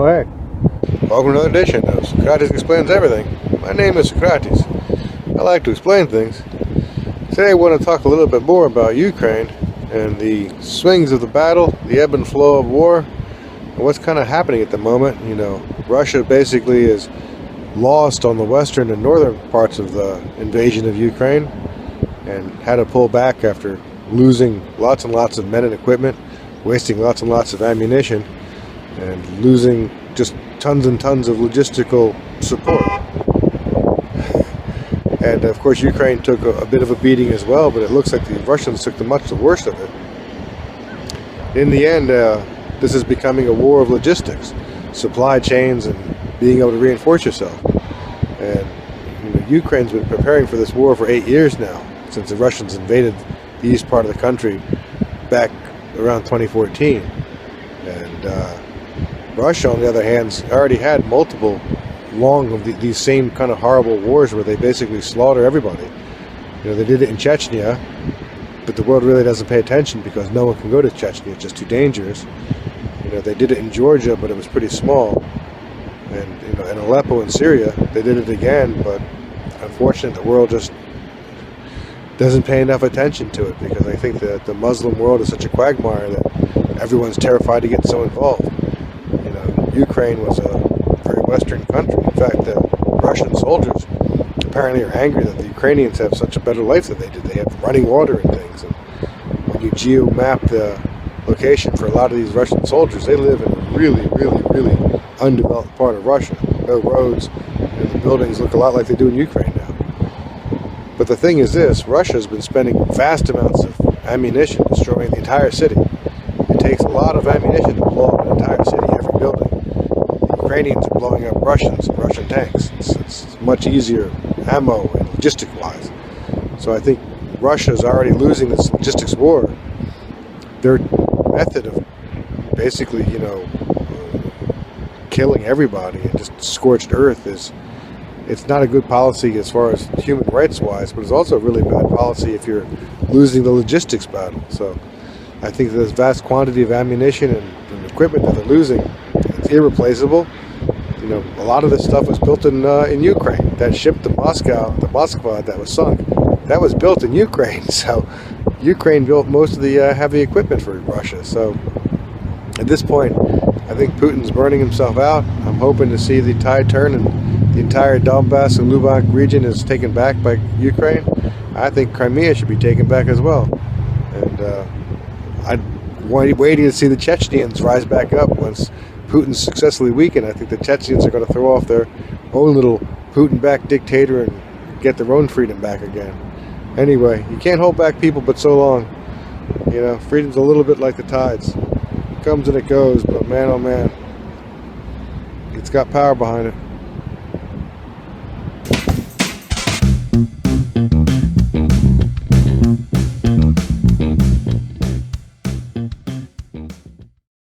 hey. Welcome to another edition of Socrates Explains Everything. My name is Socrates. I like to explain things. Today I want to talk a little bit more about Ukraine and the swings of the battle, the ebb and flow of war, and what's kind of happening at the moment. You know, Russia basically is lost on the western and northern parts of the invasion of Ukraine and had to pull back after losing lots and lots of men and equipment, wasting lots and lots of ammunition, and losing just tons and tons of logistical support. And of course Ukraine took a bit of a beating as well, but it looks like the Russians took the worst of it. In the end, this is becoming a war of logistics, supply chains, and being able to reinforce yourself. And you know, Ukraine's been preparing for this war for 8 years now, since the Russians invaded the east part of the country back around 2014. And Russia, on the other hand, already had multiple long of these same kind of horrible wars where they basically slaughter everybody. You know, they did it in Chechnya, but the world really doesn't pay attention because no one can go to Chechnya, it's just too dangerous. You know, they did it in Georgia, but it was pretty small. And you know, in Aleppo in Syria, they did it again, but unfortunately the world just doesn't pay enough attention to it because I think that the Muslim world is such a quagmire that everyone's terrified to get so involved. You know, Ukraine was a very Western country. In fact, the Russian soldiers apparently are angry that the Ukrainians have such a better life than they did. They have running water and things. And when you geo-map the location for a lot of these Russian soldiers, they live in a really, really, really undeveloped part of Russia. No roads, and the buildings look a lot like they do in Ukraine now. But the thing is this, Russia's been spending vast amounts of ammunition destroying the entire city. It takes a lot of ammunition to blow up an entire city, every building. The Ukrainians are blowing up Russians and Russian tanks. It's much easier ammo and logistic-wise. So I think Russia's already losing this logistics war. Their method of basically, you know, killing everybody and just scorched earth it's not a good policy as far as human rights wise, but it's also a really bad policy if you're losing the logistics battle. So I think this vast quantity of ammunition and equipment that they're losing, it's irreplaceable. You know, a lot of this stuff was built in Ukraine. That ship to Moscow, the Moskva that was sunk, that was built in Ukraine. So Ukraine built most of the heavy equipment for Russia. So at this point, I think Putin's burning himself out. I'm hoping to see the tide turn and the entire Donbass and Luhansk region is taken back by Ukraine. I think Crimea should be taken back as well. And I'm waiting to see the Chechens rise back up once Putin's successfully weakened. I think the Chechens are going to throw off their own little Putin-backed dictator and get their own freedom back again. Anyway, you can't hold back people but so long. You know, freedom's a little bit like the tides. It comes and it goes, but man, oh man, it's got power behind it.